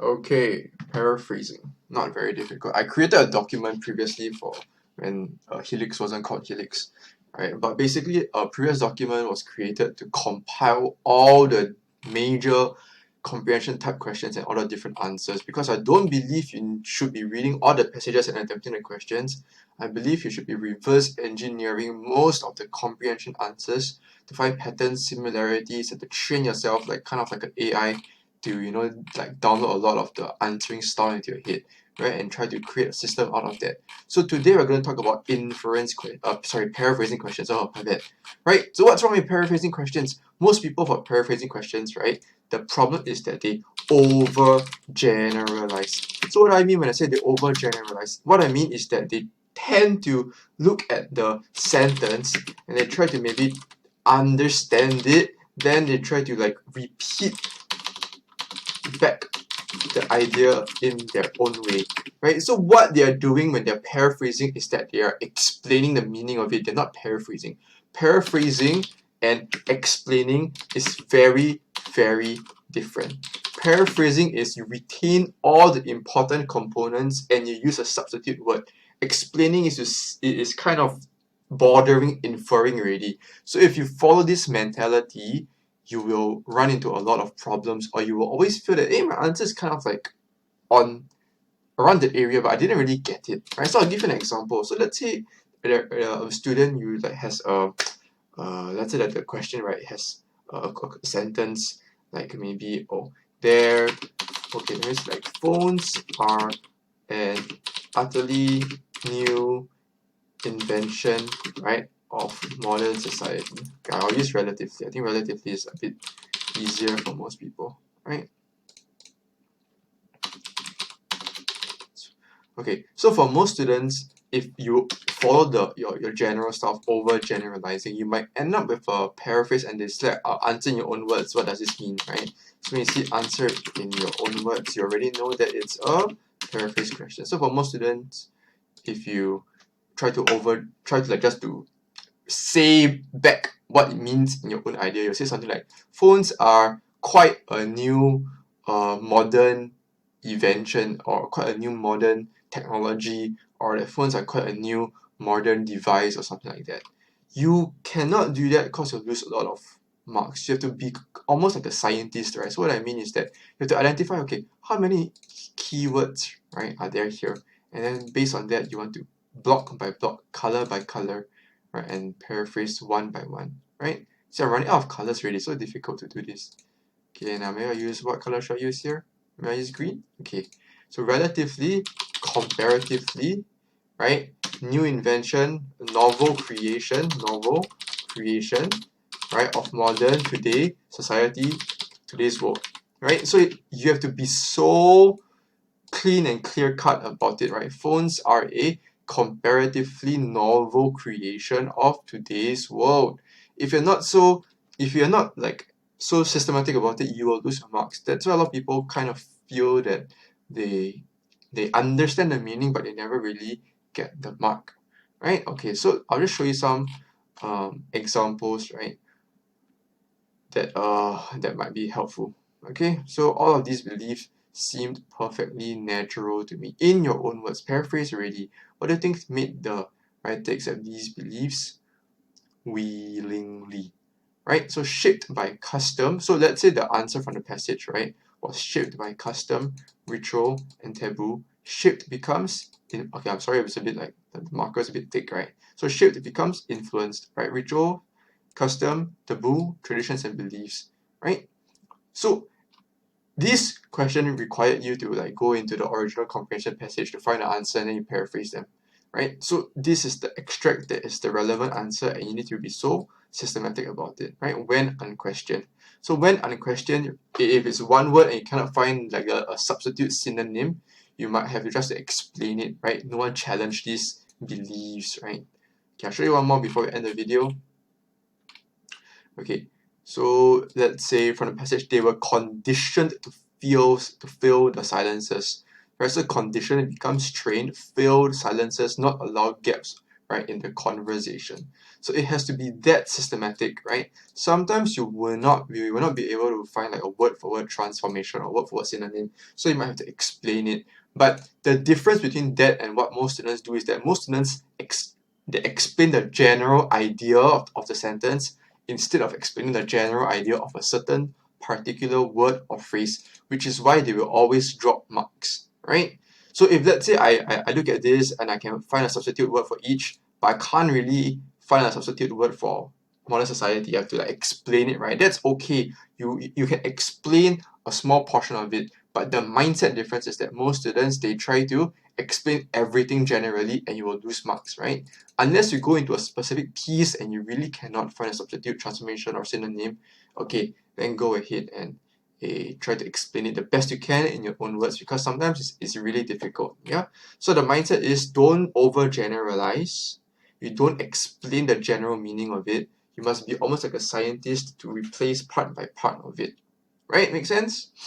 Okay, paraphrasing. Not very difficult. I created a document previously for when Helix wasn't called Helix, right? But basically, a previous document was created to compile all the major comprehension type questions and all the different answers, because I don't believe you should be reading all the passages and attempting the questions. I believe you should be reverse engineering most of the comprehension answers to find patterns, similarities, and to train yourself like kind of like an AI to like download a lot of the answering style into your head, right, and try to create a system out of that. So today we're going to talk about paraphrasing questions. Oh, my bad. Right, so what's wrong with paraphrasing questions? Most people for paraphrasing questions, right, the problem is that they overgeneralize. So what do I mean when I say they overgeneralize? What I mean is that they tend to look at the sentence and they try to maybe understand it, then they try to like repeat back the idea in their own way, right? So what they are doing when they're paraphrasing is that they are explaining the meaning of it. They're not paraphrasing. Paraphrasing and explaining is very, very different. Paraphrasing is you retain all the important components and you use a substitute word. Explaining is kind of bordering inferring already. So if you follow this mentality, you will run into a lot of problems, or you will always feel that, hey, my answer is kind of like on around the area, but I didn't really get it. Right? So I'll give you an example. So let's say a student you like has a let's say that the question right has a sentence like maybe there okay there's like phones are an utterly new invention, right, of modern society. Okay, I'll use relatively. I think relatively is a bit easier for most people, right? Okay, so for most students, if you follow your general stuff over generalizing, you might end up with a paraphrase and it's like answer in your own words. What does this mean, right? So when you see answer in your own words, you already know that it's a paraphrase question. So for most students, if you try to like just to say back what it means in your own idea, you'll say something like phones are quite a new modern invention, or quite a new modern technology, or that phones are quite a new modern device or something like that. You cannot do that because you'll lose a lot of marks. You have to be almost like a scientist, right? So what I mean is that you have to identify, okay, how many keywords, right, are there here, and then based on that you want to block by block, color by color, right, and paraphrase one by one, right? So I'm running out of colors already, so difficult to do this. Okay, now maybe I use, what color should I use here? May I use green? Okay, so relatively, comparatively, right? New invention, novel creation, right, of modern today society, today's world, right? So you have to be so clean and clear cut about it, right? Phones are a comparatively novel creation of today's world. If you're not like so systematic about it, you will lose your marks. That's why a lot of people kind of feel that they understand the meaning, but they never really get the mark, right? Okay, so I'll just show you some examples, right, that might be helpful. Okay, so all of these beliefs seemed perfectly natural to me. In your own words, paraphrase already. What do you think made the writer accept these beliefs willingly? Right? So shaped by custom. So let's say the answer from the passage, right, was shaped by custom, ritual, and taboo. Shaped becomes okay, I'm sorry, it's a bit like the marker's a bit thick, right? So shaped becomes influenced, right? Ritual, custom, taboo, traditions, and beliefs, right? So this question required you to like go into the original comprehension passage to find the answer and then you paraphrase them, right? So this is the extract that is the relevant answer, and you need to be so systematic about it, right? When unquestioned. So when unquestioned, if it's one word and you cannot find like a substitute synonym, you might have to just explain it, right? No one challenged these beliefs, right? Okay, I'll show you one more before we end the video. Okay, so let's say from the passage, they were conditioned to fill the silences. Right, so conditioned becomes trained, fill silences, not allow gaps, right, in the conversation. So it has to be that systematic, right? Sometimes you will not be able to find like a word-for-word transformation or word-for-word synonym, so you might have to explain it. But the difference between that and what most students do is that most students they explain the general idea of the sentence instead of explaining the general idea of a certain particular word or phrase, which is why they will always drop marks, right? So if let's say I look at this and I can find a substitute word for each, but I can't really find a substitute word for modern society, I have to like explain it, right? That's okay. You can explain a small portion of it, but the mindset difference is that most students, they try to explain everything generally and you will lose marks, right? Unless you go into a specific piece and you really cannot find a substitute, transformation, or synonym, okay, then go ahead and try to explain it the best you can in your own words, because sometimes it's really difficult. Yeah. So the mindset is don't overgeneralize. You don't explain the general meaning of it. You must be almost like a scientist to replace part by part of it. Right? Make sense?